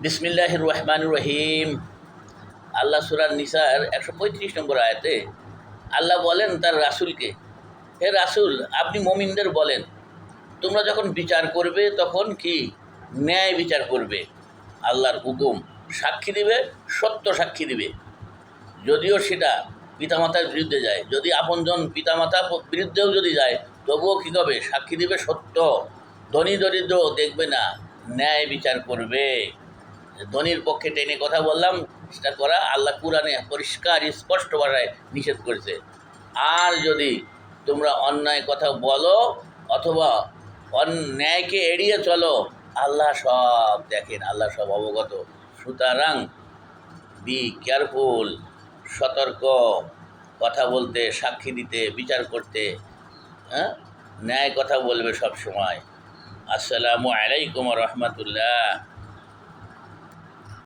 বিসমিল্লাহির রহমানির রহিম। আল্লাহ সূরা নিসার 135 নম্বর আয়াতে আল্লাহ বলেন তার রাসূলকে, হে রাসূল, আপনি মুমিনদের বলেন, তোমরা যখন বিচার করবে তখন কি ন্যায় বিচার করবে। আল্লাহর হুকুম, সাক্ষী দিবে, সত্য সাক্ষী দিবে। যদিও সেটা পিতামাতার বিরুদ্ধে যায়, যদি আপনজন পিতামাতা বিরুদ্ধেও যদি যায়, তবুও কী হবে? সাক্ষী দিবে সত্য। ধনী দরিদ্র দেখবে না, ন্যায় বিচার করবে। ধনীর পক্ষে টেনে কথা বললাম, সেটা করা আল্লাহ কুরআনে পরিষ্কার স্পষ্ট ভাষায় নিষেধ করেছে। আর যদি তোমরা অন্যায় কথা বলো অথবা অন্যায়কে এড়িয়ে চলো, আল্লাহ সব দেখেন, আল্লাহ সব অবগত। সুতরাং বি কেয়ারফুল, সতর্ক কথা বলতে, সাক্ষী দিতে, বিচার করতে। হ্যাঁ, ন্যায় কথা বলবে সব সময়। আসসালামু আলাইকুম রহমতুল্লাহ।